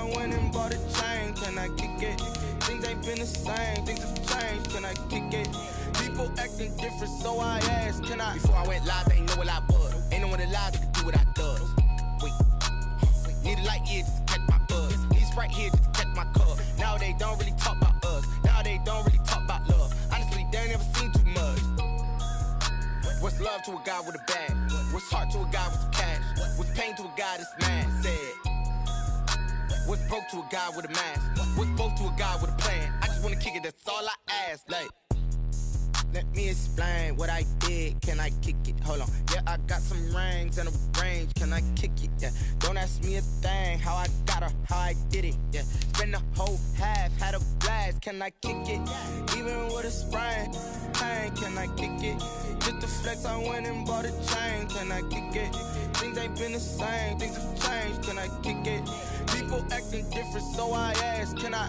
I went and bought a chain. Can I kick it? Things ain't been the same. Things have changed. Can I kick it? People acting different, so I asked, can I? Before I went live, they ain't know what I was. Ain't no one alive that can do what I does. Wait. Need a light here just to catch my buzz. Need Sprite here just to catch my cup. Now they don't really talk about us. Now they don't really talk about love. Honestly, they ain't never seen too much. What's love to a guy with a bag? What's heart to a guy with some cash? What's pain to a guy that's mad? Said. What's broke to a guy with a mask? What's both to a guy with a plan? I just wanna kick it, that's all I ask. Like, let me explain what I did. Can I kick it? Hold on. Yeah, I got some rings and a range. Can I kick it? Yeah. Don't ask me a thing. How I got her, how I did it. Yeah. Spend the whole half, had a blast. Can I kick it? Even with a sprain. Pain, can I kick it? Just to flex, I went and bought a chain. Can I kick it? Things ain't been the same. Things have changed. Can I kick it? People acting different, so I ask, can I?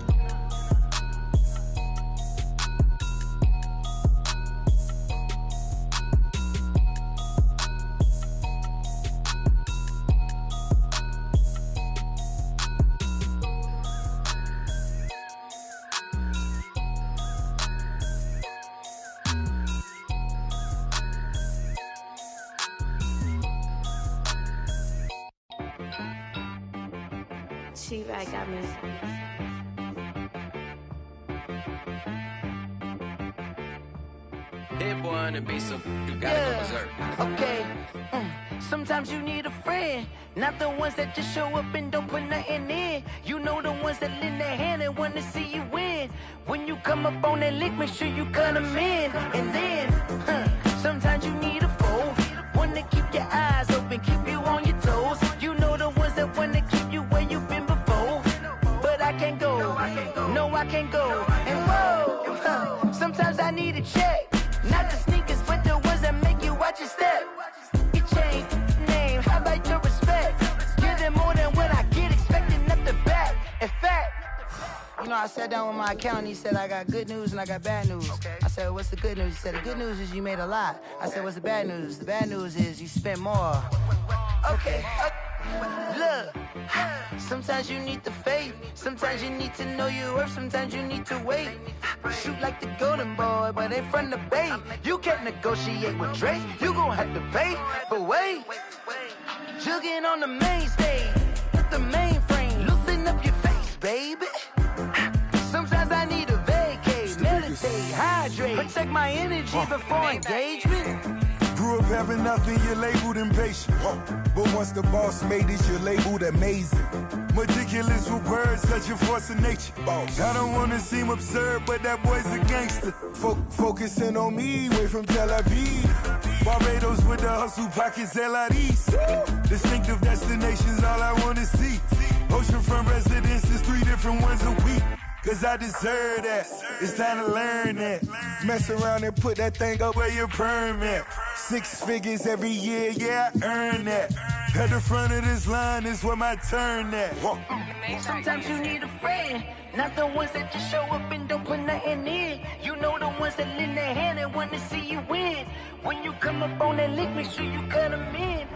She-Rag got me. Hit boy on the beat, so you gotta go berserk. Okay. Sometimes you need a friend, not the ones that just show up and don't put nothing in. You know the ones that lend their hand and want to see you win. When you come up on that lick, make sure you cut them in. And then, sometimes you need a foe, one to keep your eyes open, keep you on your toes. You know the ones that want to keep you where you've been before. But I can't go, no I can't go. And whoa, sometimes I need a check. Not the sneakers, but the ones that make you watch your step. You change name, how about your respect? Give them more than what I get, expecting nothing back. In fact, you know, I sat down with my accountant, he said, I got good news and I got bad news. I said, what's the good news? He said, the good news is you made a lot. I said, what's the bad news? The bad news is you spent more. Okay. Look, sometimes you need the faith, sometimes you need to know your worth, sometimes you need to wait. Shoot like the golden boy, but ain't from the bay. You can't negotiate with Drake, you gon' have to pay. But wait, jugging on the main stage, with the mainframe, loosen up your face, baby. Sometimes I need a vacate, meditate, hydrate, protect my energy before engagement. Grew up having nothing, you're labeled impatient. But once the boss made it, you're labeled amazing. Meticulous with words, such a force of nature. I don't wanna seem absurd, but that boy's a gangster. Focusing on me, way from Tel Aviv. Barbados with the hustle pockets, LIDs. Distinctive destinations, all I wanna see. Oceanfront residences, 3 different ones a week. Cause I deserve that, it's time to learn that. Mess around and put that thing up where your permit. 6 figures every year, yeah, I earn that. At the front of this line is where my turn at. Sometimes you need a friend, not the ones that just show up and don't put nothing in. You know the ones that lend their hand and want to see you win. When you come up on that lick, make sure you cut them in.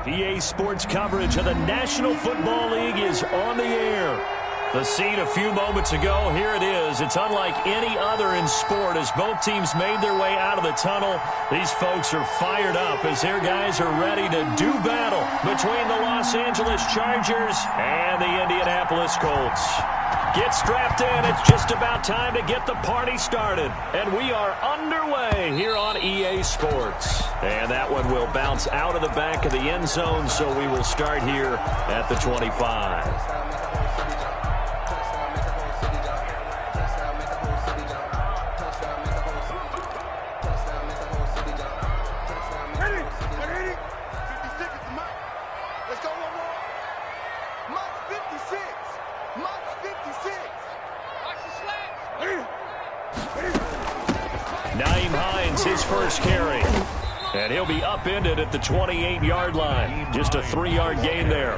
EA Sports coverage of the National Football League is on the air. The scene a few moments ago, here it is. It's unlike any other in sport as both teams made their way out of the tunnel. These folks are fired up as their guys are ready to do battle between the Los Angeles Chargers and the Indianapolis Colts. Get strapped in. It's just about time to get the party started. And we are underway here on EA Sports. And that one will bounce out of the back of the end zone, so we will start here at the 25. His first carry, and he'll be upended at the 28-yard line. Just a 3-yard gain there.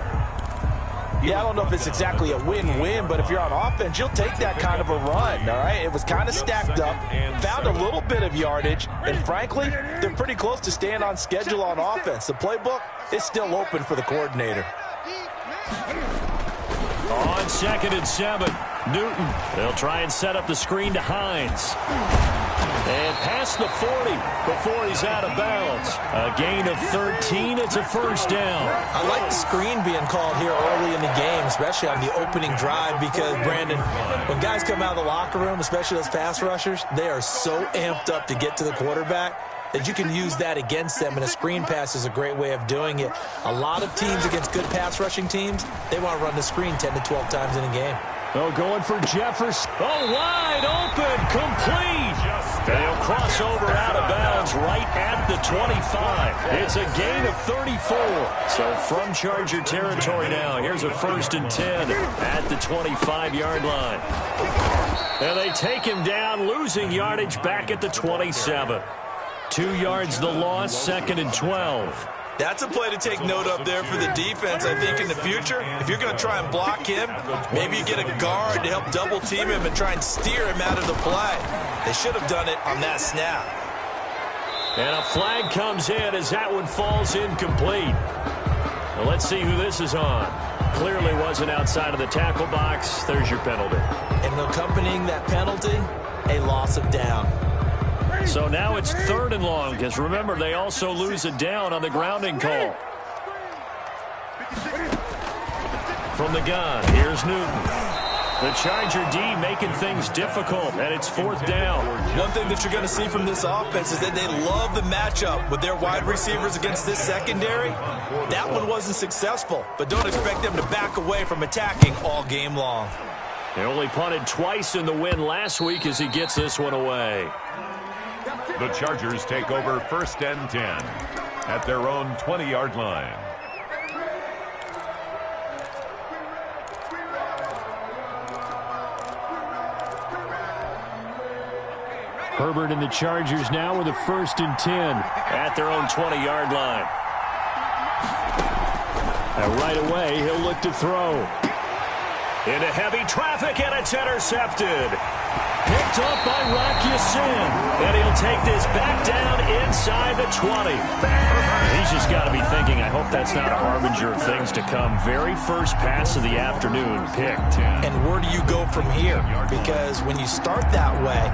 Yeah, I don't know if it's exactly a win-win, but if you're on offense, you'll take that kind of a run, all right? It was kind of stacked up, found a little bit of yardage, and frankly, they're pretty close to staying on schedule on offense. The playbook is still open for the coordinator. On 2nd and 7, Newton. They'll try and set up the screen to Hines. And past the 40 before he's out of bounds. A gain of 13. It's a first down. I like the screen being called here early in the game, especially on the opening drive, because, Brandon, when guys come out of the locker room, especially those pass rushers, they are so amped up to get to the quarterback that you can use that against them, and a screen pass is a great way of doing it. A lot of teams against good pass rushing teams, they want to run the screen 10 to 12 times in a game. Oh, going for Jefferson. Oh, wide open, complete. They'll cross over out of bounds right at the 25. It's a gain of 34. So from Charger territory now, here's a 1st and 10 at the 25-yard line. And they take him down, losing yardage back at the 27. 2 yards the loss, 2nd and 12. That's a play to take note of there for the defense, I think, in the future. If you're going to try and block him, maybe you get a guard to help double-team him and try and steer him out of the play. They should have done it on that snap. And a flag comes in as that one falls incomplete. Well, let's see who this is on. Clearly wasn't outside of the tackle box. There's your penalty. And accompanying that penalty, a loss of down. So now it's 3rd and long, because remember, they also lose a down on the grounding call. From the gun, here's Newton. The Charger D making things difficult, and it's 4th down. One thing that you're going to see from this offense is that they love the matchup with their wide receivers against this secondary. That one wasn't successful, but don't expect them to back away from attacking all game long. They only punted twice in the win last week as he gets this one away. The Chargers take over 1st and 10 at their own 20-yard line. Herbert and the Chargers now with a 1st and 10 at their own 20-yard line. And right away, he'll look to throw. Into heavy traffic, and it's intercepted. Picked up by Rocky Sin, and he'll take this back down inside the 20. He's just got to be thinking, I hope that's not a harbinger of things to come. Very first pass of the afternoon, picked. And where do you go from here? Because when you start that way,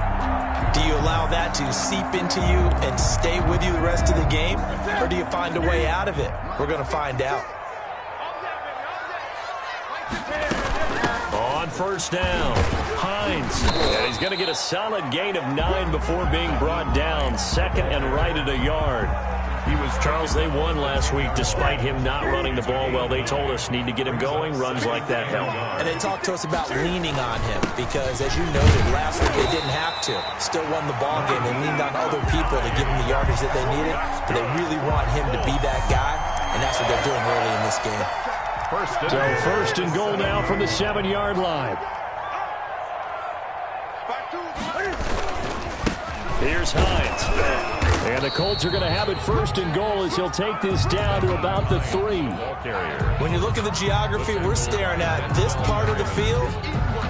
do you allow that to seep into you and stay with you the rest of the game? Or do you find a way out of it? We're going to find out. On 1st down, Hines. And he's going to get a solid gain of 9 before being brought down. 2nd and right at a yard. Charles, they won last week despite him not running the ball well. They told us need to get him going. Runs like that help. And they talked to us about leaning on him because, as you noted, last week they didn't have to. Still won the ball game. They leaned on other people to give him the yardage that they needed. But they really want him to be that guy, and that's what they're doing early in this game. So 1st and goal now from the 7-yard line. Here's Hines. And the Colts are going to have it 1st and goal as he'll take this down to about the 3. When you look at the geography we're staring at, this part of the field,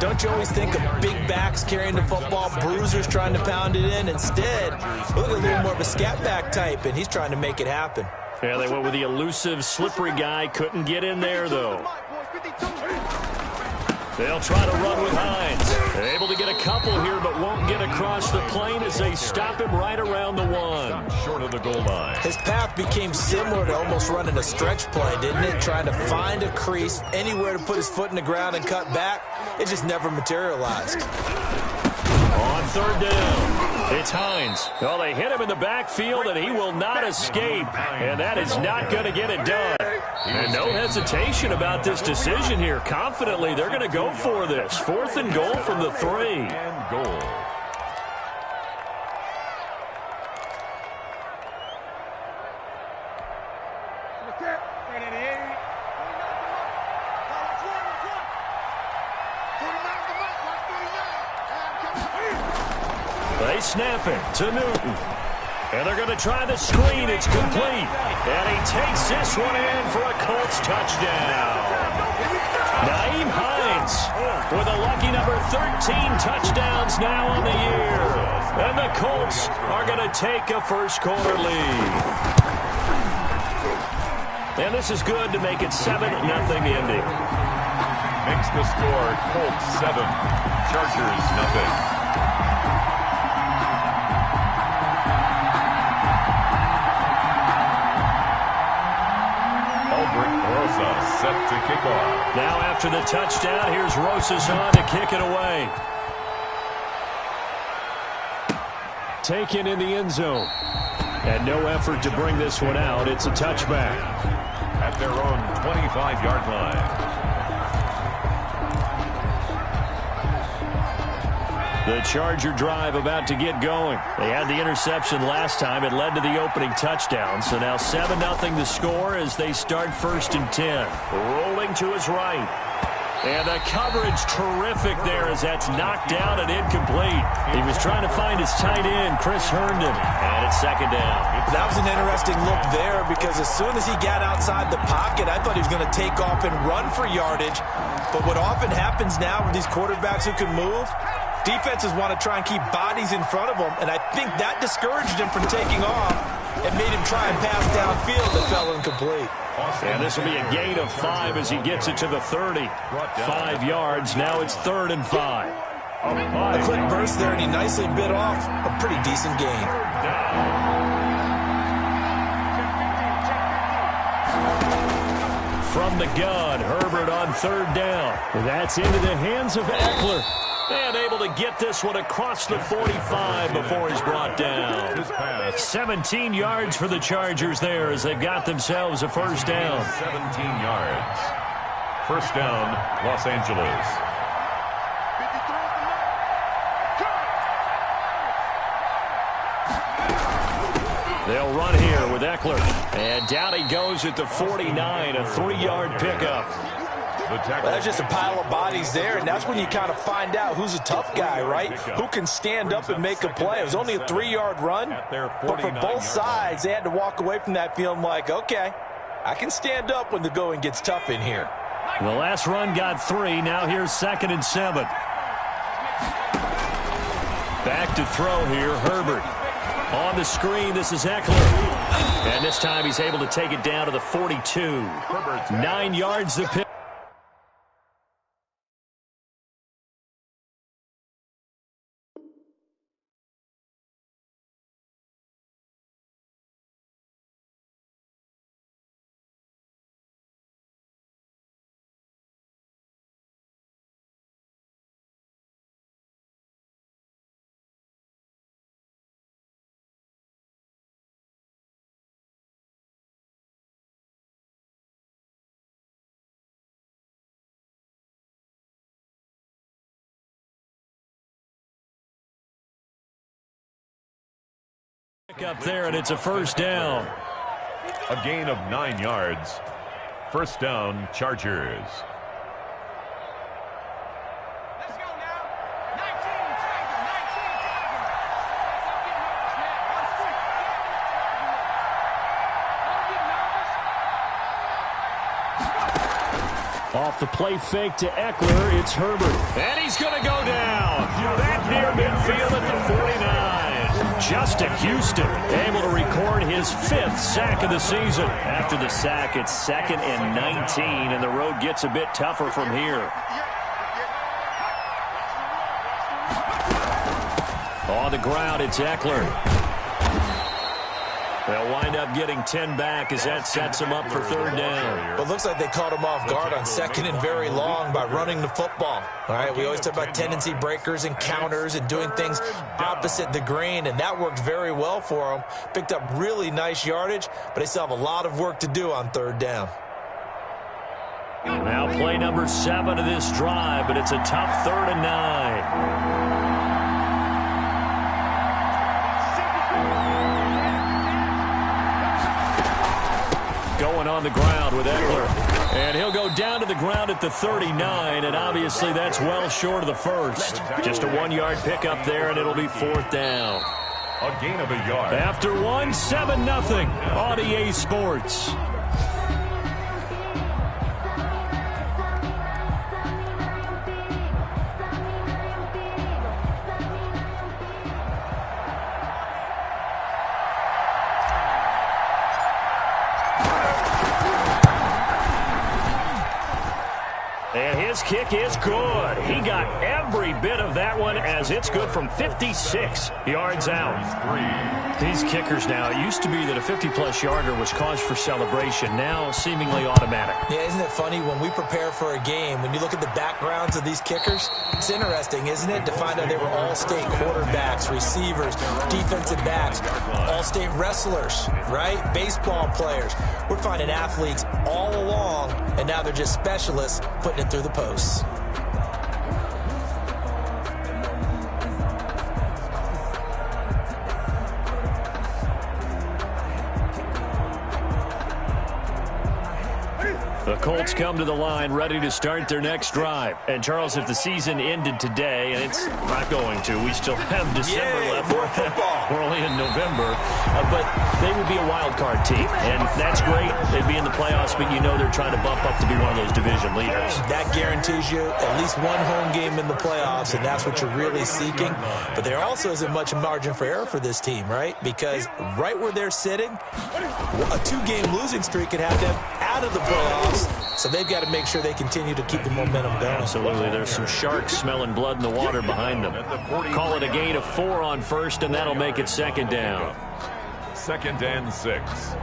don't you always think of big backs carrying the football, bruisers trying to pound it in? Instead, look at a little more of a scat back type, and he's trying to make it happen. Yeah, they went with the elusive, slippery guy. Couldn't get in there, though. They'll try to run with Hines. They're able to get a couple here, but won't get across the plane as they stop him right around the 1. Short of the goal line. His path became similar to almost running a stretch play, didn't it? Trying to find a crease, anywhere to put his foot in the ground and cut back. It just never materialized. On 3rd down, it's Hines. Well, they hit him in the backfield, and he will not escape. And that is not going to get it done. And no hesitation about this decision here. Confidently, they're going to go for this. 4th and goal from the 3. And goal. They snap it to Newton. And they're going to try the screen. It's complete. And he takes this one in for a Colts touchdown. Nyheim Hines with a lucky number 13 touchdowns now on the year. And the Colts are going to take a first quarter lead. And this is good to make it 7-0 Indy. Makes the score Colts 7, Chargers nothing. Set to kick off. Now after the touchdown, here's Rosas on to kick it away. Taken in the end zone. And no effort to bring this one out. It's a touchback. At their own 25-yard line. The Charger drive about to get going. They had the interception last time. It led to the opening touchdown. So now 7-0 the score as they start 1st and 10. Rolling to his right. And the coverage terrific there as that's knocked down and incomplete. He was trying to find his tight end, Chris Herndon. And it's 2nd down. That was an interesting look there because as soon as he got outside the pocket, I thought he was going to take off and run for yardage. But what often happens now with these quarterbacks who can move, defenses want to try and keep bodies in front of them, and I think that discouraged him from taking off and made him try and pass downfield that fell incomplete. And this will be a gain of 5 as he gets it to the 30. 5 yards. Now it's 3rd and 5. A quick burst there, and he nicely bit off a pretty decent gain. From the gun, Herbert on 3rd down. That's into the hands of Eckler. And able to get this one across the 45 before he's brought down. 17 yards for the Chargers there as they've got themselves a 1st down. 17 yards. 1st down, Los Angeles. They'll run here with Eckler. And down he goes at the 49, a 3-yard pickup. Well, there's just a pile of bodies there, and that's when you kind of find out who's a tough guy, right? Who can stand up and make a play. It was only a 3-yard run, but for both sides, they had to walk away from that feeling like, okay, I can stand up when the going gets tough in here. The last run got 3. Now here's 2nd and 7. Back to throw here, Herbert. On the screen, this is Eckler. And this time he's able to take it down to the 42. 9 yards the pick. Up there, and it's a 1st down. A gain of 9 yards. 1st down, Chargers. Let's go now. 19, Tiger, 19, Tiger. Off the play fake to Eckler, it's Herbert. And he's going to go down. That near midfield at the 49. Justin Houston able to record his 5th sack of the season. After the sack, it's 2nd and 19, and the road gets a bit tougher from here. On the ground, it's Eckler. They'll wind up getting 10 back as that sets them up for 3rd down. Well, it looks like they caught him off guard on 2nd and very long by running the football. All right, we always talk about tendency breakers and counters and doing things opposite the grain, and that worked very well for them. Picked up really nice yardage, but they still have a lot of work to do on 3rd down. Now play number 7 of this drive, but it's a tough 3rd and 9. Going on the ground with Eckler. And he'll go down to the ground at the 39, and obviously that's well short of the 1st. Just a 1-yard pickup there, and it'll be 4th down. A gain of a yard. After 7-0 on EA Sports. And his kick is good. He got every bit of that one as it's good from 56 yards out. These kickers now, it used to be that a 50-plus yarder was cause for celebration. Now seemingly automatic. Yeah, isn't it funny when we prepare for a game, when you look at the backgrounds of these kickers, it's interesting, isn't it, to find out they were all-state quarterbacks, receivers, defensive backs, all-state wrestlers, right? Baseball players. We're finding athletes all along, and now they're just specialists putting it through the posts. The Colts come to the line ready to start their next drive. And, Charles, if the season ended today, and it's not going to, we still have December left. We're only in November. But they would be a wild card team. And that's great. They'd be in the playoffs, but you know they're trying to bump up to be one of those division leaders. That guarantees you at least one home game in the playoffs, and that's what you're really seeking. But there also isn't much margin for error for this team, right? Because right where they're sitting, a two-game losing streak could have them out of the playoffs. So they've got to make sure they continue to keep the momentum going. Absolutely. There's some sharks smelling blood in the water behind them. Call it a gain of 4 on first, and that'll make it second down. 2nd and 6.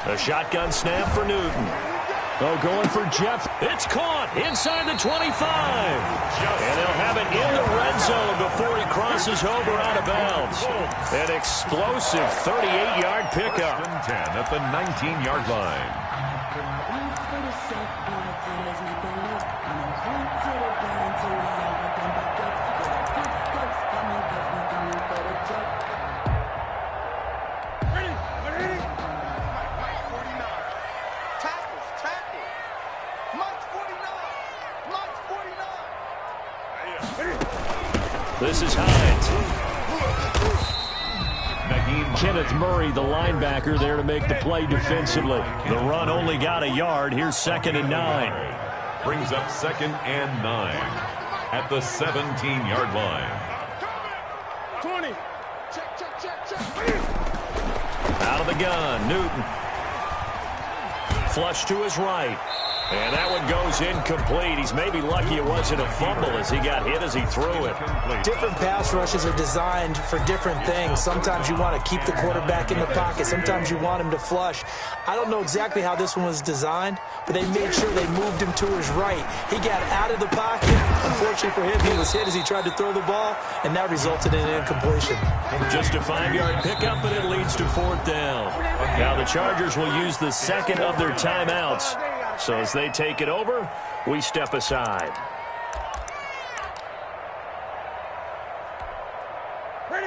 A shotgun snap for Newton. Oh, going for Jeff. It's caught inside the 25. And they'll have it in the red zone before he crosses over out of bounds. An explosive 38-yard pickup. 10 at the 19-yard line. This is Hines. Kenneth Murray, the linebacker, there to make the play defensively. The run only got a yard. Here's 2nd and 9. Brings up 2nd and 9 at the 17-yard line. 20. Check. Out of the gun, Newton. Flush to his right. And that one goes incomplete. He's maybe lucky it wasn't a fumble as he got hit as he threw it. Different pass rushes are designed for different things. Sometimes you want to keep the quarterback in the pocket. Sometimes you want him to flush. I don't know exactly how this one was designed, but they made sure they moved him to his right. He got out of the pocket. Unfortunately for him, he was hit as he tried to throw the ball, and that resulted in an incompletion. Just a 5-yard pickup, and it leads to 4th down. Now the Chargers will use the second of their timeouts. So as they take it over, we step aside.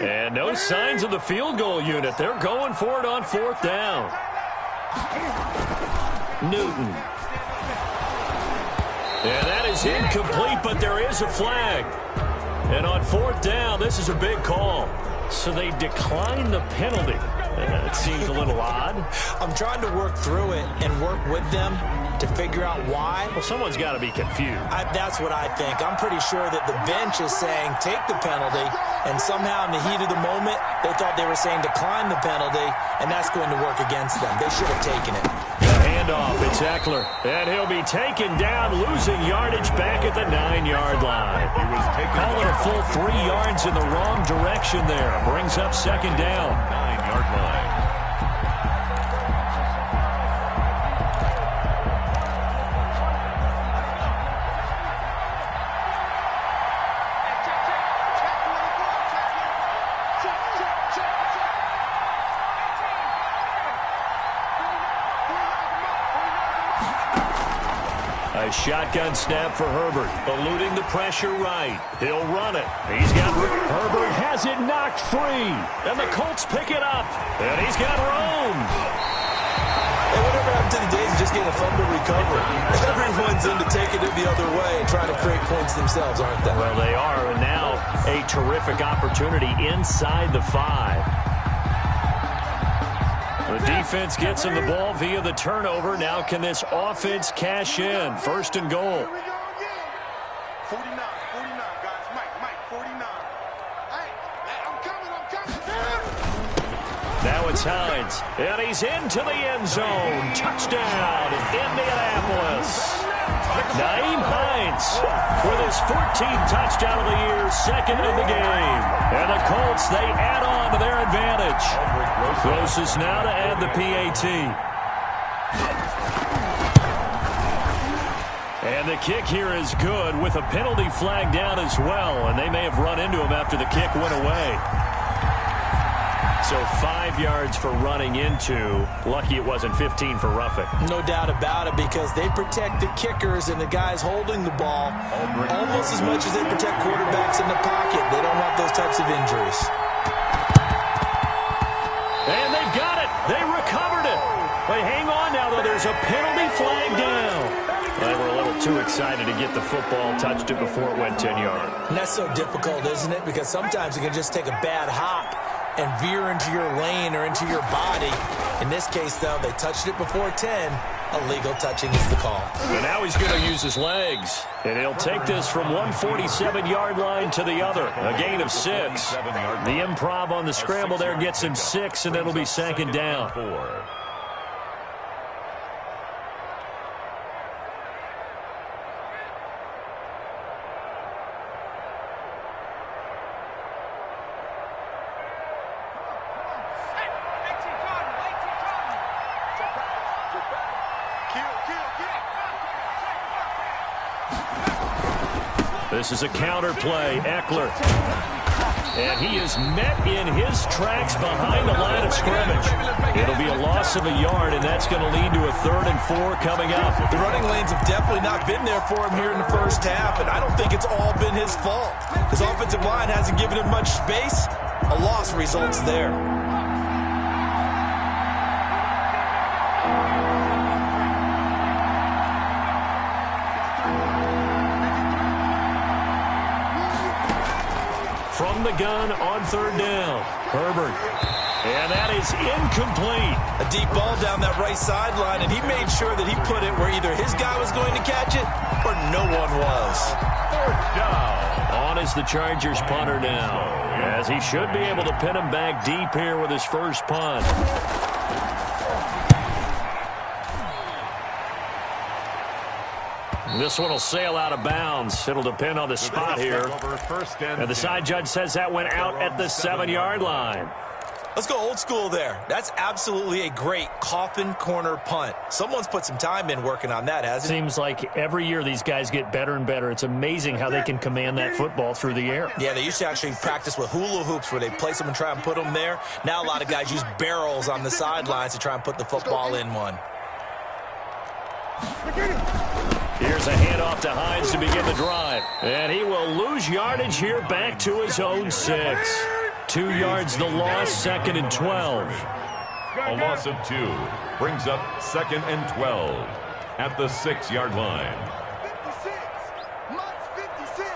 And no signs of the field goal unit. They're going for it on 4th down. Newton. And that is incomplete, but there is a flag. And on 4th down, this is a big call. So they decline the penalty. It seems a little odd. I'm trying to work through it and work with them to figure out why. Well, someone's got to be confused. That's what I think. I'm pretty sure that the bench is saying take the penalty, and somehow in the heat of the moment, they thought they were saying decline the penalty, and that's going to work against them. They should have taken it. Handoff, it's Eckler, and he'll be taken down, losing yardage back at the 9-yard line. He was Calling a full 3 yards in the wrong direction there. Brings up 2nd down. 9-yard line. A shotgun snap for Herbert, eluding the pressure right. He'll run it. He's got Herbert has it knocked free, and the Colts pick it up, and he's got room. Hey, whatever happened to the days of just getting a fumble recovery? Everyone's into taking it the other way and trying to create points themselves, aren't they? Well, they are, and now a terrific opportunity inside the 5. The defense gets him the ball via the turnover. Now can this offense cash in? 1st and goal. Here we go again. 49, guys. Mike, 49. Hey, I'm coming. Now it's Hines, and he's into the end zone. Touchdown, Indianapolis. Nyheim Hines with his 14th touchdown of the year, second of the game. And the Colts, they add on to their advantage. Closest now to add the PAT. And the kick here is good with a penalty flag down as well. And they may have run into him after the kick went away. So 5 yards for running into. Lucky it wasn't 15 for roughing. No doubt about it, because they protect the kickers and the guys holding the ball almost as much as they protect quarterbacks in the pocket. They don't want those types of injuries. And they've got it. They recovered it. But hang on now, though. There's a penalty flag down. They were a little too excited to get the football, touched it before it went 10 yards. And that's so difficult, isn't it? Because sometimes you can just take a bad hop and veer into your lane or into your body. In this case, though, they touched it before 10. Illegal touching is the call. And now he's going to use his legs. And he'll take this from 147-yard line to the other. A gain of 6. The improv on the scramble there gets him 6, and it'll be second down. This is a counter play. Eckler. And he is met in his tracks behind the line of scrimmage. It'll be a loss of a yard, and that's going to lead to a 3rd and 4 coming up. The running lanes have definitely not been there for him here in the first half, and I don't think it's all been his fault. His offensive line hasn't given him much space. A loss results there. From the gun on 3rd down. Herbert. And that is incomplete. A deep ball down that right sideline, and he made sure that he put it where either his guy was going to catch it or no one was. 4th down. On is the Chargers punter now, as he should be able to pin him back deep here with his first punt. This one will sail out of bounds. It'll depend on the spot here. And the side judge says that went out at the 7-yard line. Let's go old school there. That's absolutely a great coffin corner punt. Someone's put some time in working on that, hasn't it? Seems like every year these guys get better and better. It's amazing how they can command that football through the air. Yeah, they used to actually practice with hula hoops where they place them and try and put them there. Now a lot of guys use barrels on the sidelines to try and put the football in one. Here's a handoff to Hines to begin the drive. And he will lose yardage here back to his own 6. 2 yards the loss, 2nd and 12. A loss of 2 brings up 2nd and 12 at the 6-yard line. 56. Mike's 56.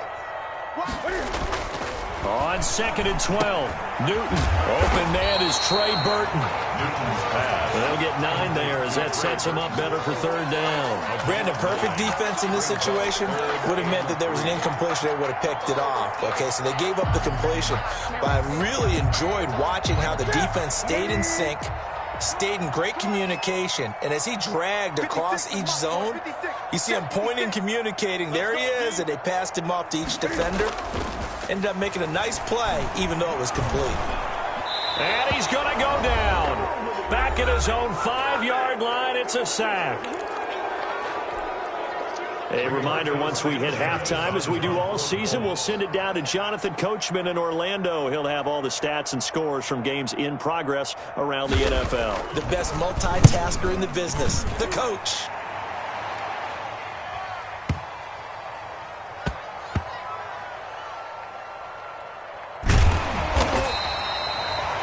On 2nd and 12. Newton. Open man is Trey Burton. Newton's pass. They'll get 9 there as that sets him up better for 3rd down. Brandon, perfect defense in this situation would have meant that there was an incompletion. They would have picked it off. Okay, so they gave up the completion. But I really enjoyed watching how the defense stayed in sync, stayed in great communication, and as he dragged across each zone, you see him pointing, communicating. There he is, and they passed him off to each defender. Ended up making a nice play, even though it was complete. And he's going to go down. Back at his own 5-yard line, it's a sack. A reminder, once we hit halftime, as we do all season, we'll send it down to Jonathan Coachman in Orlando. He'll have all the stats and scores from games in progress around the NFL. The best multitasker in the business, the coach.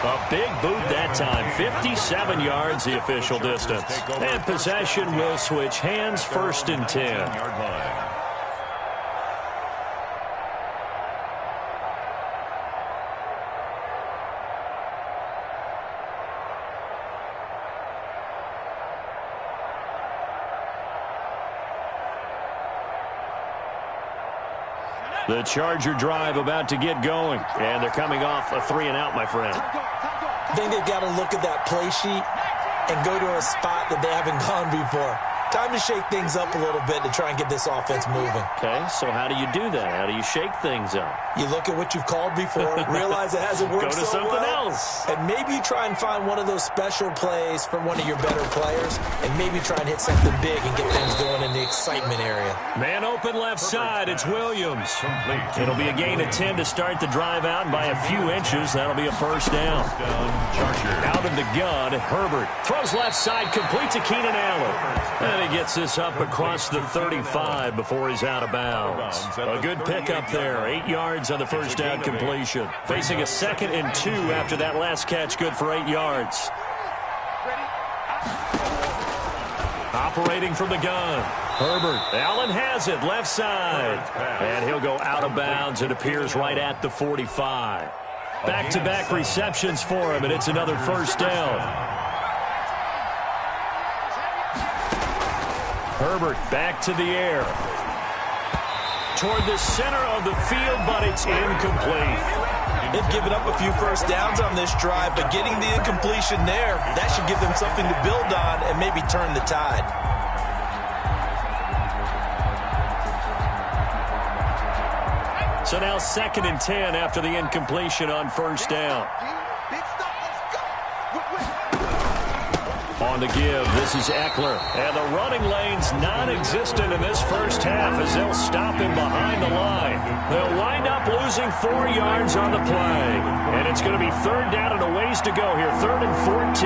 A big boot that time. 57 yards the official distance. And possession will switch hands, 1st and 10. The Charger drive about to get going. And they're coming off a 3-and-out, my friend. I think they've got to look at that play sheet and go to a spot that they haven't gone before. Time to shake things up a little bit to try and get this offense moving. Okay, so how do you do that? How do you shake things up? You look at what you've called before, realize it hasn't worked so well. Go to something else. And maybe you try and find one of those special plays from one of your better players, and maybe try and hit something big and get things going in the excitement area. Man open left side, it's Williams. It'll be a gain of 10 to start the drive out, and by a few inches, that'll be a first down. Out of the gun, Herbert throws left side, complete to Keenan Allen. And he gets this up across the 35 before he's out of bounds. A good pickup there, 8 yards on the first down completion. Facing a 2nd and 2 after that last catch, good for 8 yards. Operating from the gun, Herbert. Allen has it, left side. And he'll go out of bounds. It appears right at the 45. Back-to-back receptions for him, and it's another first down. Herbert back to the air. Toward the center of the field, but it's incomplete. They've given up a few first downs on this drive, but getting the incompletion there, that should give them something to build on and maybe turn the tide. So now 2nd and 10 after the incompletion on first down. On the give, this is Eckler. And the running lane's non-existent in this first half as they'll stop him behind the line. They'll wind up losing 4 yards on the play. And it's going to be 3rd down and a ways to go here, 3rd and 14.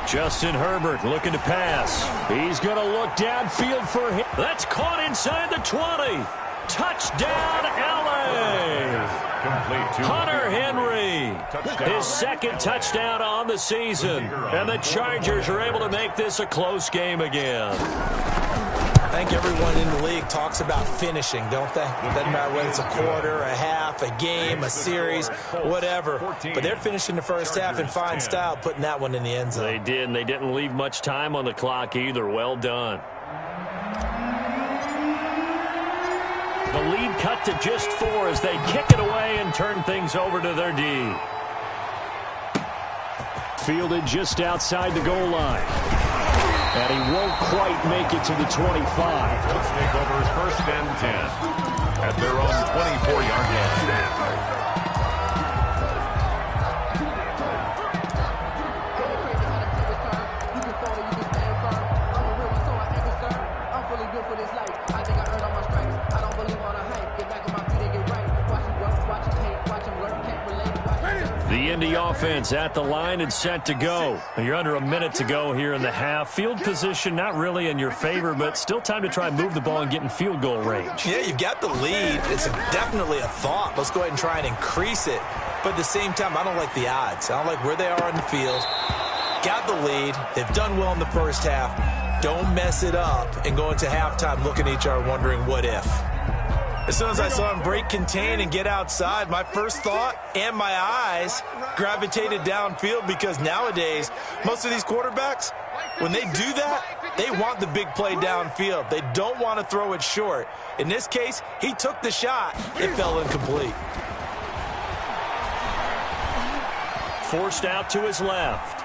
Justin Herbert looking to pass. He's going to look downfield for him. That's caught inside the 20. Touchdown, LA! Hunter Henry, his 2nd touchdown on the season. And the Chargers are able to make this a close game again. I think everyone in the league talks about finishing, don't they? It doesn't matter whether it's a quarter, a half, a game, a series, whatever. But they're finishing the first half in fine style, putting that one in the end zone. They did, and they didn't leave much time on the clock either. Well done. The lead cut to just 4 as they kick it away and turn things over to their D. Fielded just outside the goal line. And he won't quite make it to the 25. Let's take over 1st and 10 at their own 24-yard line. The Indy offense at the line and set to go. You're under a minute to go here in the half. Field position not really in your favor, but still time to try and move the ball and get in field goal range. Yeah, you've got the lead. It's definitely a thought. Let's go ahead and try and increase it. But at the same time, I don't like the odds. I don't like where they are on the field. Got the lead. They've done well in the first half. Don't mess it up and go into halftime looking at each other wondering what if. As soon as I saw him break contain and get outside, my first thought and my eyes gravitated downfield because nowadays, most of these quarterbacks, when they do that, they want the big play downfield. They don't want to throw it short. In this case, he took the shot. It fell incomplete. Forced out to his left.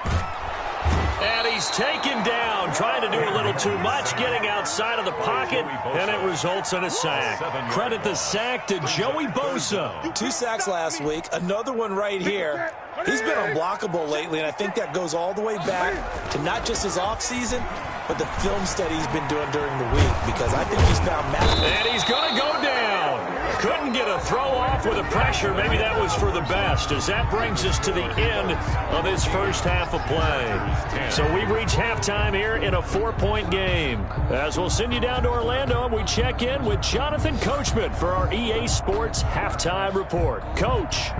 And he's taken down, trying to do a little too much, getting outside of the pocket, and it results in a sack. Credit the sack to Joey Bosa. 2 sacks last week, another one right here. He's been unblockable lately, and I think that goes all the way back to not just his offseason, but the film study he's been doing during the week, because I think he's found magic. And he's going to go down. Couldn't get a throw off with the pressure. Maybe that was for the best, as that brings us to the end of this first half of play. So we've reached halftime here in a 4-point game. As we'll send you down to Orlando, and we check in with Jonathan Coachman for our EA Sports Halftime Report. Coach.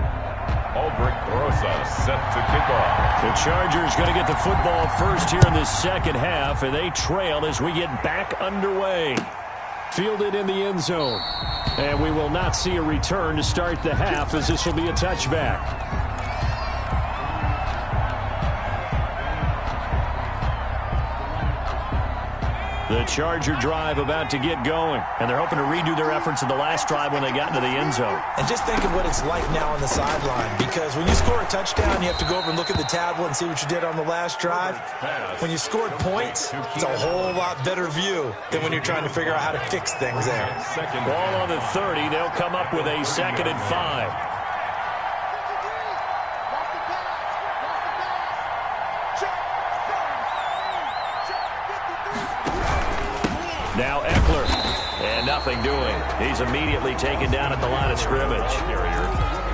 Aldrich Rosa set to kick off. The Chargers going to get the football first here in the second half, and they trail as we get back underway. Fielded in the end zone. And we will not see a return to start the half, as this will be a touchback. The Charger drive about to get going, and they're hoping to redo their efforts in the last drive when they got into the end zone. And just think of what it's like now on the sideline, because when you score a touchdown, you have to go over and look at the tablet and see what you did on the last drive. When you scored points, it's a whole lot better view than when you're trying to figure out how to fix things there. Ball on the 30. They'll come up with a 2nd and 5. Now Eckler, and nothing doing. He's immediately taken down at the line of scrimmage.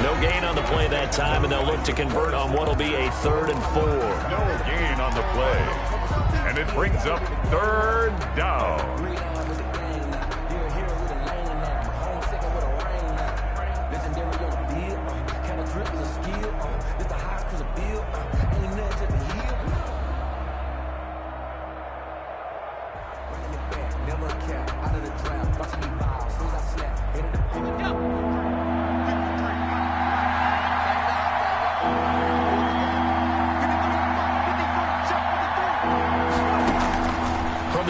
No gain on the play that time, and they'll look to convert on what will be a 3rd and 4. No gain on the play. And it brings up 3rd down.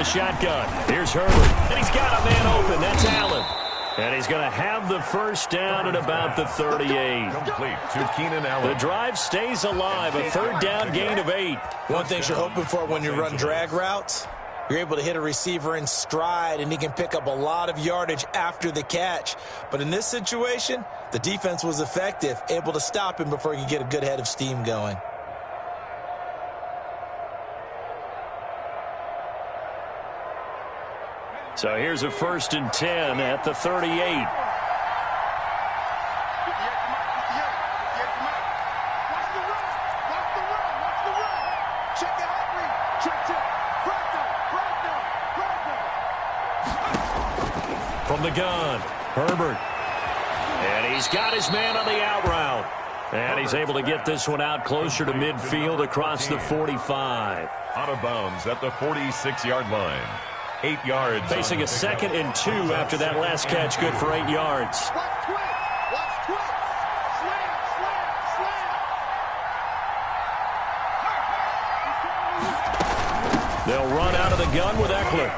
Shotgun. Here's Herbert. And he's got a man open. That's Allen. And he's going to have the 1st down at about the 38. Complete to Keenan Allen. The drive stays alive. A 3rd down gain of 8. One thing you're hoping for when you run drag routes, you're able to hit a receiver in stride, and he can pick up a lot of yardage after the catch. But in this situation, the defense was effective, able to stop him before he could get a good head of steam going. So here's a 1st and 10 at the 38. From the gun, Herbert. And he's got his man on the out route. And he's able to get this one out closer to midfield across the 45. Out of bounds at the 46-yard line. 8 yards. Facing a 2nd and 2 after that last catch. Good for 8 yards. They'll run out of the gun with Eckler.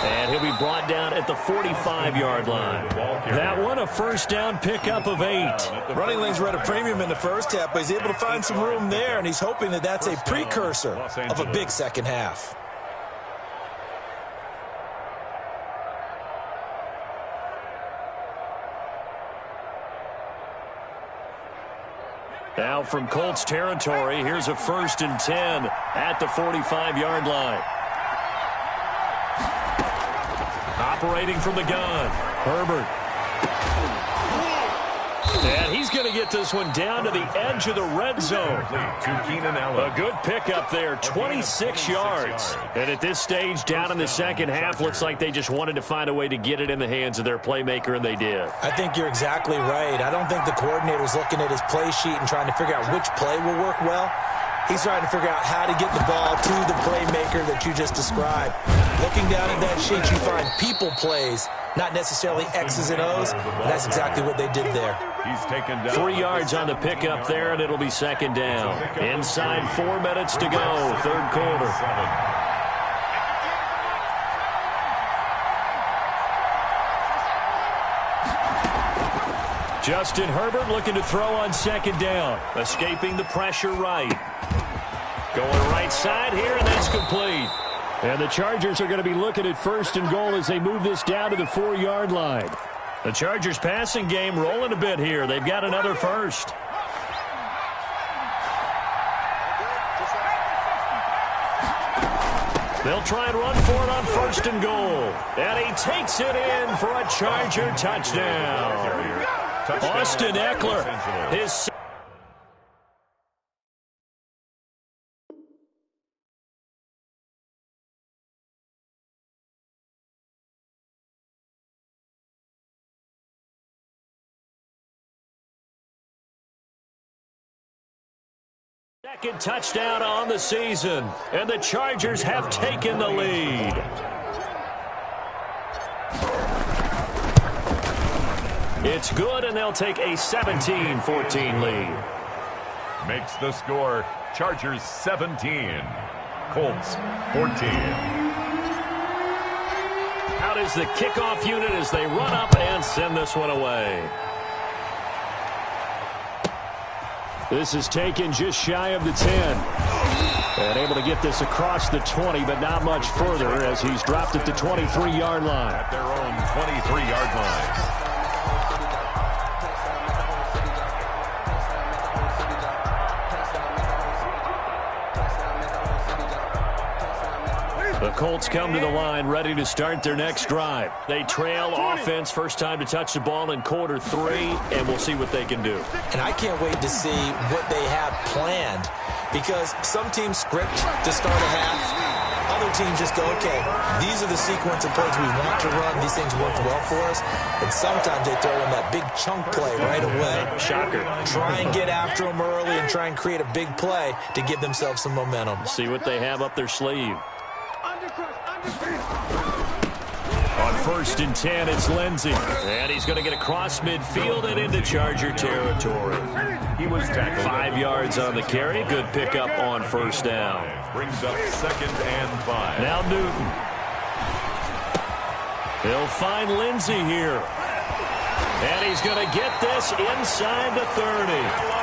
And he'll be brought down at the 45-yard line. That one a 1st down pickup of 8. Running lanes were at a premium in the first half, but he's able to find some room there, and he's hoping that that's a precursor of a big second half. Now from Colts territory, here's a 1st and 10 at the 45-yard line. Operating from the gun, Herbert. And he's going to get this one down to the edge of the red zone. A good pickup there, 26 yards. And at this stage, down in the second half, looks like they just wanted to find a way to get it in the hands of their playmaker, and they did. I think you're exactly right. I don't think the coordinator's looking at his play sheet and trying to figure out which play will work well. He's trying to figure out how to get the ball to the playmaker that you just described. Looking down at that sheet, you find people plays, not necessarily X's and O's, and that's exactly what they did there. He's taken down. 3 yards on the pickup there, and it'll be 2nd down. Inside 4 minutes to go, 3rd quarter. Justin Herbert looking to throw on 2nd down. Escaping the pressure right. Going right side here, and that's complete. And the Chargers are going to be looking at 1st and goal as they move this down to the 4-yard line. The Chargers passing game rolling a bit here. They've got another 1st. They'll try and run for it on 1st and goal. And he takes it in for a Charger touchdown. Austin Eckler, his second touchdown on the season, and the Chargers have taken the lead. It's good, and they'll take a 17-14 lead. Makes the score Chargers 17, Colts 14. out is the kickoff unit as they run up and send this one away. This is taken just shy of the 10. And able to get this across the 20, but not much further as he's dropped at the 23-yard line. At their own 23-yard line. The Colts come to the line ready to start their next drive. They trail offense, first time to touch the ball in quarter 3, and we'll see what they can do. And I can't wait to see what they have planned, because some teams script to start a half. Other teams just go, okay, these are the sequence of plays we want to run. These things worked well for us. And sometimes they throw in that big chunk play right away. Shocker. Try and get after them early and try and create a big play to give themselves some momentum. See what they have up their sleeve. On 1st and 10, it's Lindsey. And he's going to get across midfield and into Charger territory. He was tackled. 5 yards on the carry. Good pickup on first down. Brings up 2nd and 5. Now Newton. He'll find Lindsey here. And he's going to get this inside the 30.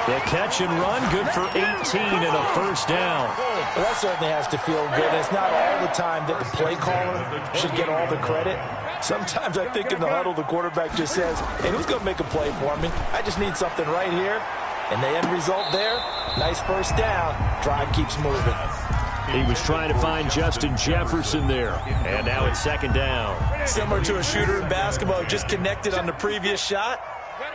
The catch and run, good for 18 and a first down. Well, that certainly has to feel good. It's not all the time that the play caller should get all the credit. Sometimes I think in the huddle, the quarterback just says, hey, who's going to make a play for me? I just need something right here. And the end result there, nice first down. Drive keeps moving. He was trying to find Justin Jefferson there. And now it's 2nd down. Similar to a shooter in basketball who just connected on the previous shot.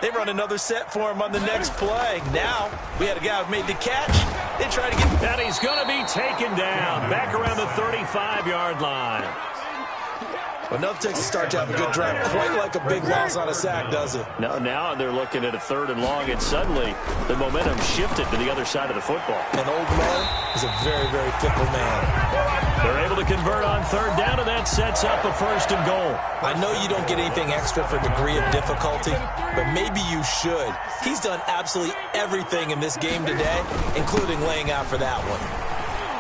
They run another set for him on the next play. Now, we had a guy who made the catch. They try to get... And he's going to be taken down. Back around the 35-yard line. Well, nothing takes a start to have a good drive. Quite like a big loss on a sack, does it? No, now they're looking at a 3rd and long, and suddenly the momentum shifted to the other side of the football. An old man is a very, very fickle man. They're able to convert on 3rd down, and that sets up a 1st and goal. I know you don't get anything extra for degree of difficulty, but maybe you should. He's done absolutely everything in this game today, including laying out for that one.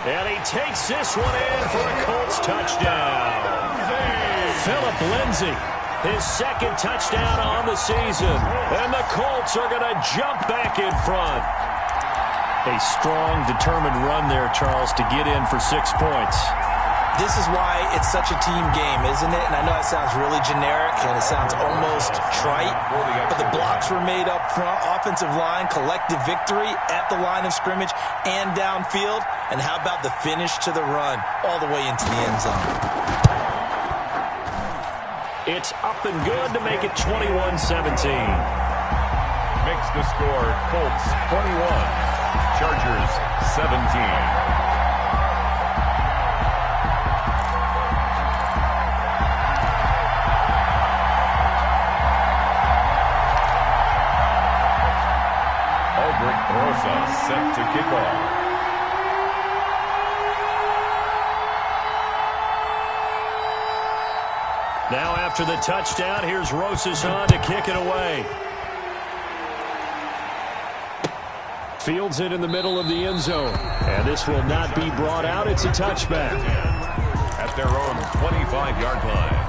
And he takes this one in for a Colts touchdown. Philip Lindsay, his 2nd touchdown on the season. And the Colts are going to jump back in front. A strong, determined run there, Charles, to get in for 6 points. This is why it's such a team game, isn't it? And I know it sounds really generic and it sounds almost trite, but the blocks were made up front, offensive line, collective victory at the line of scrimmage and downfield. And how about the finish to the run all the way into the end zone? It's up and good to make it 21-17. Makes the score Colts 21, Chargers 17. Rosa set to kick off. Now after the touchdown, here's Rosas on to kick it away. Fields it in the middle of the end zone. And this will not be brought out. It's a touchback. At their own 25-yard line.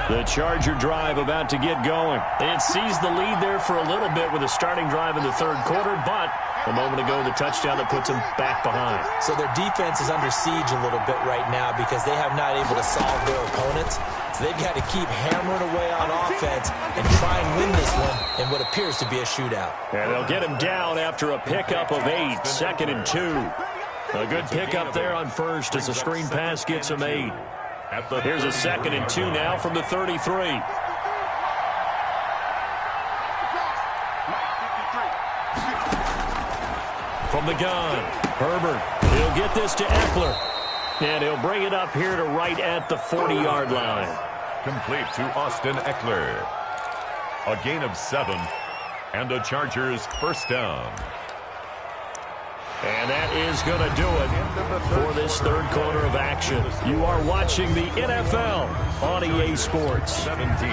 The Charger drive about to get going. It sees the lead there for a little bit with a starting drive in the 3rd quarter, but a moment ago the touchdown that puts them back behind. So their defense is under siege a little bit right now because they have not able to solve their opponents. So they've got to keep hammering away on offense and try and win this one in what appears to be a shootout. And they'll get him down after a pickup of 8, 2nd and 2. A good pickup there on 1st as the screen pass gets him 8. Here's a 2nd and 2 now from the 33. From the gun, Herbert. He'll get this to Eckler. And he'll bring it up here to right at the 40-yard line. Complete to Austin Eckler. A gain of 7 and a Chargers 1st down. And that is going to do it for this third quarter of action. You are watching the NFL on EA Sports. 17.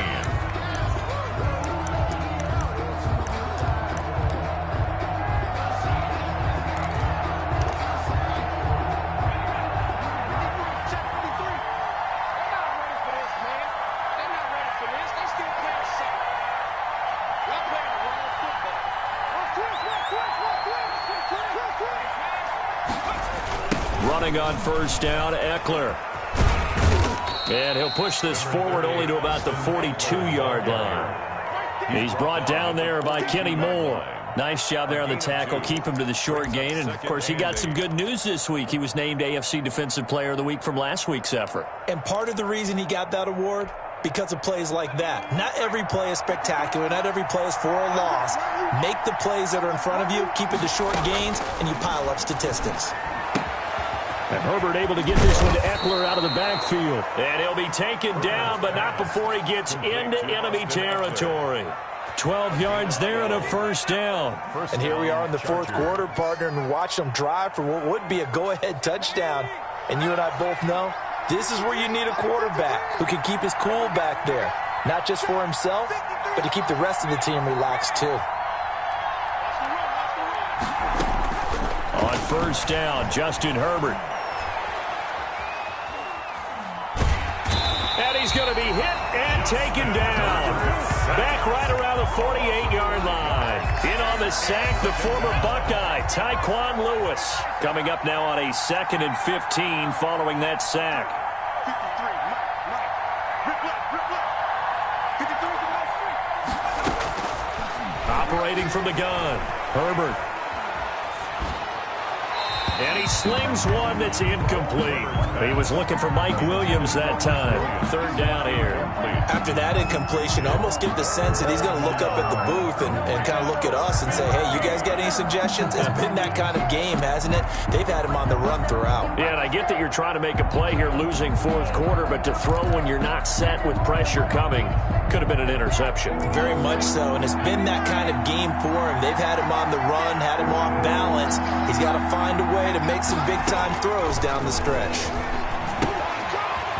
Running on first down, Eckler. And he'll push this forward only to about the 42-yard line. He's brought down there by Kenny Moore. Nice job there on the tackle. Keep him to the short gain. And, of course, he got some good news this week. He was named AFC Defensive Player of the Week from last week's effort. And part of the reason he got that award, because of plays like that. Not every play is spectacular. Not every play is for a loss. Make the plays that are in front of you, keep it to short gains, and you pile up statistics. And Herbert able to get this one to Eckler out of the backfield. And he'll be taken down, but not before he gets into enemy territory. 12 yards there and a first down. And here we are in the fourth quarter, partner, and watch them drive for what would be a go-ahead touchdown. And you and I both know this is where you need a quarterback who can keep his cool back there. Not just for himself, but to keep the rest of the team relaxed too. On first down, Justin Herbert. And he's going to be hit and taken down. Back right around the 48-yard line. In on the sack, the former Buckeye, Tyquan Lewis. Coming up now on a 2nd and 15 following that sack. Operating from the gun, Herbert. And he slings one that's incomplete. He was looking for Mike Williams that time. Third down here. After that incompletion, I almost get the sense that he's going to look up at the booth and kind of look at us and say, hey, you guys got any suggestions? It's been that kind of game, hasn't it? They've had him on the run throughout. Yeah, and I get that you're trying to make a play here losing fourth quarter, but to throw when you're not set with pressure coming could have been an interception. Very much so, and it's been that kind of game for him. They've had him on the run, had him off balance. He's got to find a way to make some big-time throws down the stretch.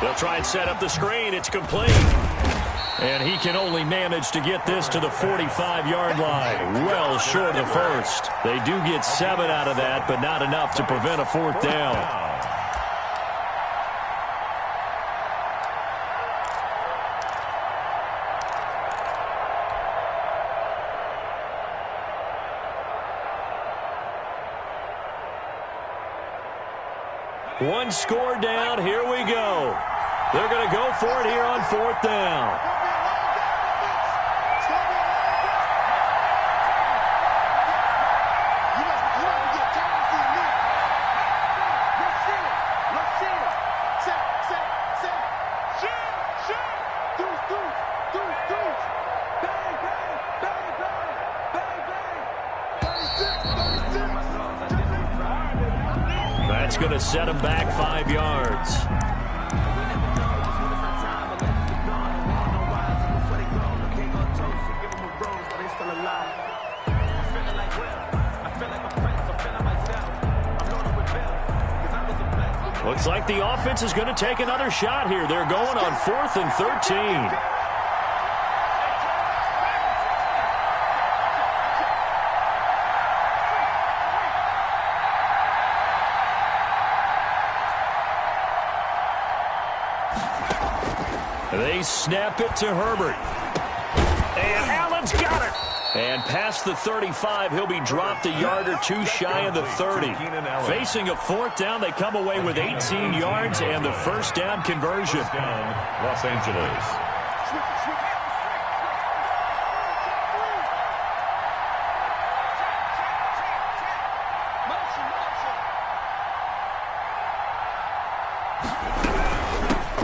They'll try and set up the screen. It's complete. And he can only manage to get this to the 45-yard line. Well short of the first. They do get 7 out of that, but not enough to prevent a fourth down. One score down. Here we go. They're going to go for it here on fourth down. That's going to set him back 5 yards. Looks like the offense is going to take another shot here. They're going on 4th and 13. They snap it to Herbert. And Allen's got it. And past the 35, he'll be dropped a yard or two shy of the 30. Facing a fourth down, they come away with 18 yards and the first down conversion. Los Angeles.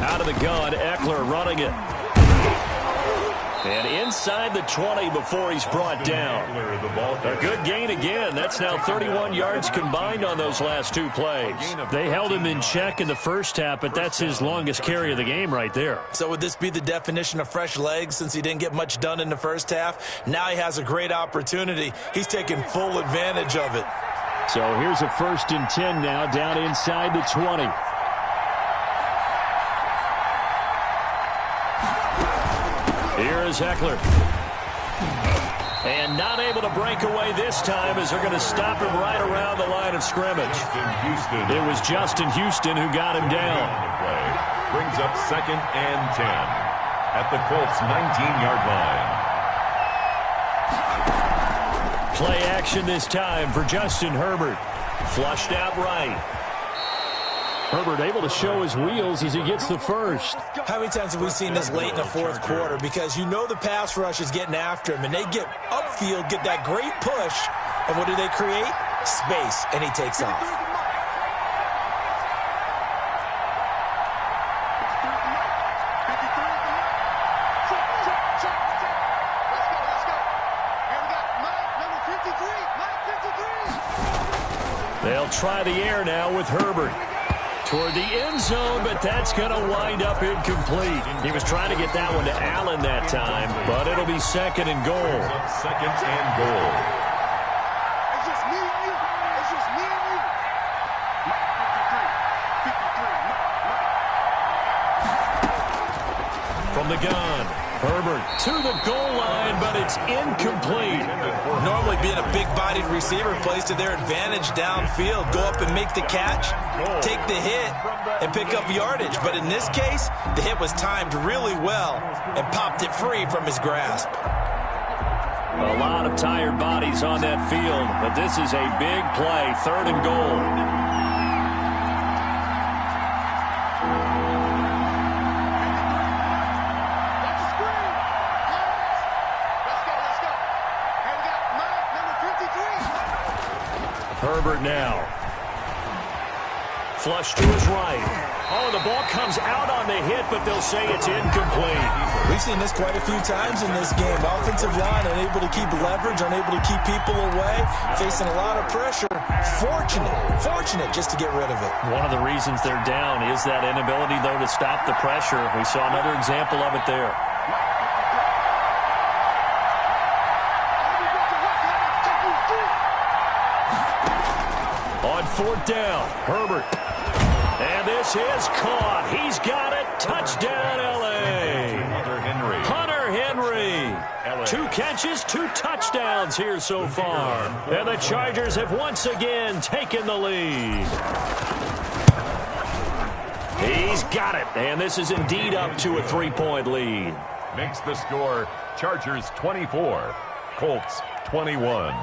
Out of the gun, Eckler running it. And inside the 20 before he's brought down. A good gain again. That's now 31 yards combined on those last two plays. They held him in check in the first half, but that's his longest carry of the game right there. So would this be the definition of fresh legs since he didn't get much done in the first half? Now he has a great opportunity. He's taking full advantage of it. So here's a 1st and 10 now, down inside the 20. Here is Eckler. And not able to break away this time as they're going to stop him right around the line of scrimmage. It was Justin Houston who got him down. Brings up 2nd and 10 at the Colts' 19-yard line. Play action this time for Justin Herbert. Flushed out right. Herbert able to show his wheels as he gets the first. How many times have we seen this late in the 4th quarter? Because you know the pass rush is getting after him, and they get upfield, get that great push, and what do they create? Space, and he takes off. They'll try the air now with Herbert. Toward the end zone, but that's going to wind up incomplete. He was trying to get that one to Allen that time, but it'll be 2nd and goal. 2nd and goal. It's just me and you. It's just me and you. 53. From the gun, Herbert to the goal line, but it's incomplete. Normally being a big-bodied receiver plays to their advantage downfield. Go up and make the catch, take the hit, and pick up yardage. But in this case, the hit was timed really well and popped it free from his grasp. A lot of tired bodies on that field, but this is a big play, 3rd and goal. Herbert now. Flush to his right. Oh, the ball comes out on the hit, but they'll say it's incomplete. We've seen this quite a few times in this game. Offensive line unable to keep leverage, unable to keep people away, facing a lot of pressure. Fortunate just to get rid of it. One of the reasons they're down is that inability, though, to stop the pressure. We saw another example of it there. On 4th down, Herbert. And this is caught. He's got it. Touchdown, L.A. Hunter Henry. 2 catches, 2 touchdowns here so far. And the Chargers have once again taken the lead. He's got it. And this is indeed up to a 3-point lead. Makes the score Chargers 24, Colts 21.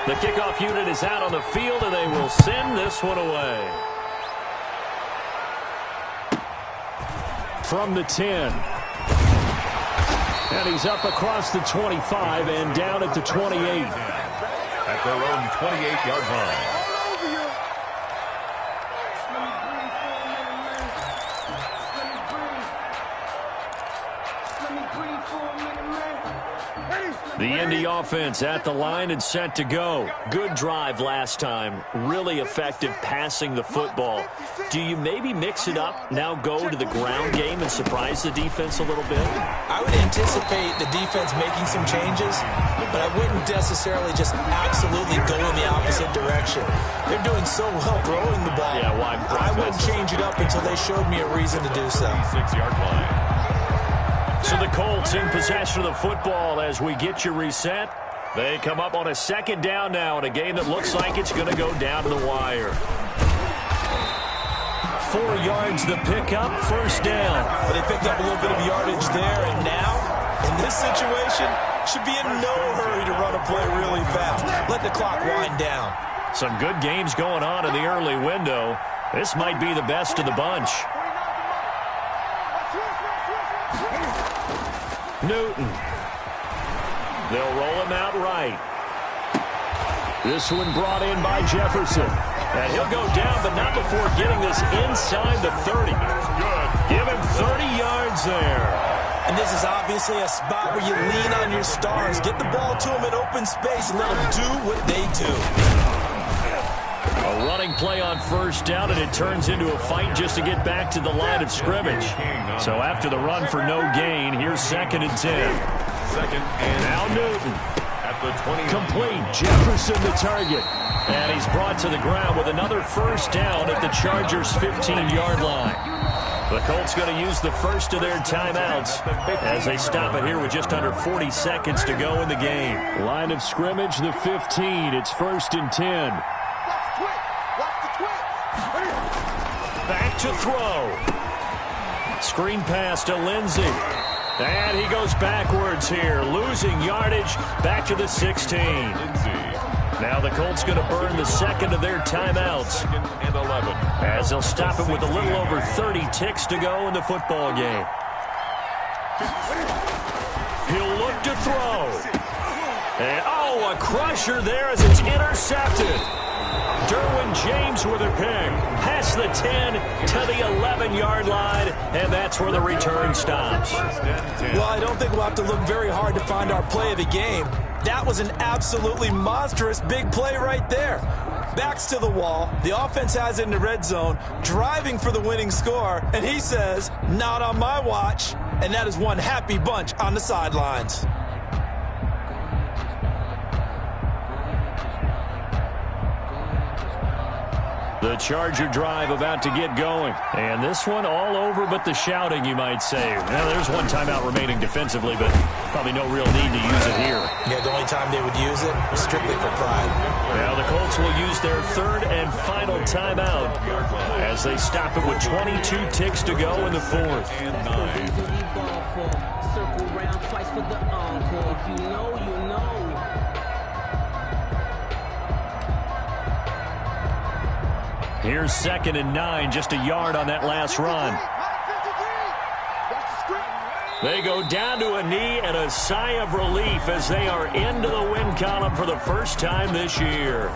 The kickoff unit is out on the field, and they will send this one away. From the 10. And he's up across the 25 and down at the 28. At their own 28-yard line. The Indy offense at the line and set to go. Good drive last time. Really effective passing the football. Do you maybe mix it up, now go to the ground game and surprise the defense a little bit? I would anticipate the defense making some changes, but I wouldn't necessarily just absolutely go in the opposite direction. They're doing so well throwing the ball. Yeah, why? I wouldn't change it up until they showed me a reason to do so. 6-yard line. So the Colts in possession of the football as we get you reset. They come up on a 2nd down now in a game that looks like it's going to go down to the wire. 4 yards the pickup, 1st down. But they picked up a little bit of yardage there, and now, in this situation, should be in no hurry to run a play really fast. Let the clock wind down. Some good games going on in the early window. This might be the best of the bunch. Newton. They'll roll him out right. This one brought in by Jefferson. And he'll go down, but not before getting this inside the 30. Give him 30 yards there. And this is obviously a spot where you lean on your stars. Get the ball to them in open space and let them do what they do. A running play on first down, and it turns into a fight just to get back to the line of scrimmage. So after the run for no gain, here's 2nd and 10. Second and now Newton. At the 20. Complete. Jefferson the target. And he's brought to the ground with another first down at the Chargers' 15-yard line. The Colts going to use the first of their timeouts as they stop it here with just under 40 seconds to go in the game. Line of scrimmage, the 15. It's 1st and 10. Back to throw. Screen pass to Lindsey. And he goes backwards here, losing yardage back to the 16. Now the Colts going to burn the second of their timeouts. 2nd and 11. As they'll stop it with a little over 30 ticks to go in the football game. He'll look to throw. And, a crusher there as it's intercepted. Derwin James with a pick. Past the 10 to the 11-yard line, and that's where the return stops. Well, I don't think we'll have to look very hard to find our play of the game. That was an absolutely monstrous big play right there. Backs to the wall. The offense has it in the red zone, driving for the winning score, and he says, not on my watch. And that is one happy bunch on the sidelines. The Charger drive about to get going. And this one all over but the shouting, you might say. Well, there's one timeout remaining defensively, but probably no real need to use it here. Yeah, the only time they would use it, strictly for pride. Now the Colts will use their 3rd and final timeout as they stop it with 22 ticks to go in the 4th. And 9. Circle round twice for the encore. If you know, you know. Here's 2nd and 9, just a yard on that last run. They go down to a knee and a sigh of relief as they are into the win column for the first time this year.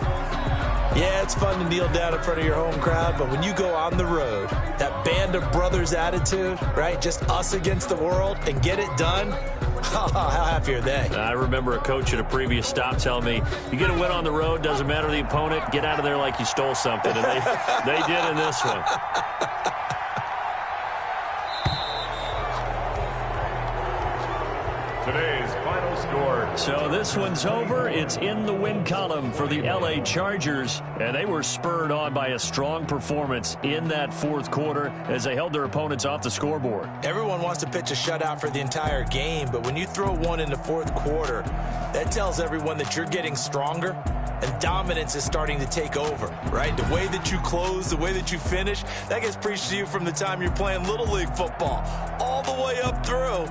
Yeah, it's fun to kneel down in front of your home crowd, but when you go on the road, that band of brothers attitude, right, just us against the world, and get it done, how happy are they? I remember a coach at a previous stop telling me, you get a win on the road, doesn't matter the opponent, get out of there like you stole something. And they did in this one. Today's final score. So this one's over. It's in the win column for the LA Chargers. And they were spurred on by a strong performance in that 4th quarter as they held their opponents off the scoreboard. Everyone wants to pitch a shutout for the entire game, but when you throw one in the 4th quarter, that tells everyone that you're getting stronger and dominance is starting to take over, right? The way that you close, the way that you finish, that gets preached to you from the time you're playing Little League football all the way up through.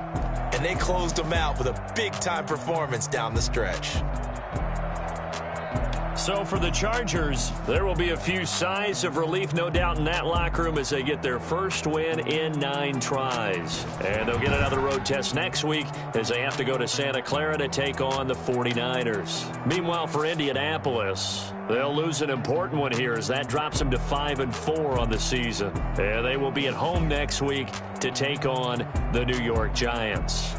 And they closed them out with a big-time performance down the stretch. So for the Chargers, there will be a few sighs of relief, no doubt, in that locker room as they get their first win in 9 tries. And they'll get another road test next week as they have to go to Santa Clara to take on the 49ers. Meanwhile, for Indianapolis, they'll lose an important one here as that drops them to 5-4 on the season. And they will be at home next week to take on the New York Giants.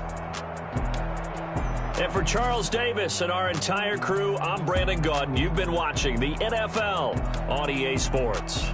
And for Charles Davis and our entire crew, I'm Brandon Gaudin. You've been watching the NFL on EA Sports.